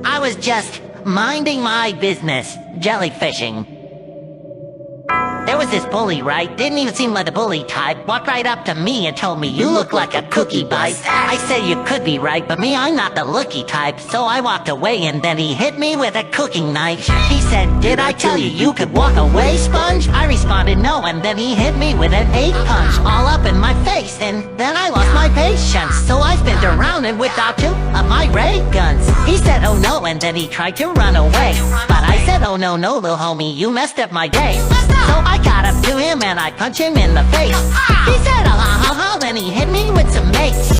I was just minding my business, jellyfishing. There was this bully, right? Didn't even seem like the bully type. Walked right up to me and told me, "You look like a cookie bite." I said, "You could be right, but me, I'm not the looky type." So I walked away and then he hit me with a cooking knife. He said, "Did I tell you you could walk away, Sponge?" I responded, "No," and then he hit me with an 8 punch all up in my face. And then I lost my patience, so I spun around and whipped out 2 of my ray guns. He said, "Oh no," and then he tried to run away. But I said, "Oh no, no, little homie, you messed up my day." So I got up to him and I punched him in the face. He said, "Oh, ha, ha, ha," then he hit me with some mace.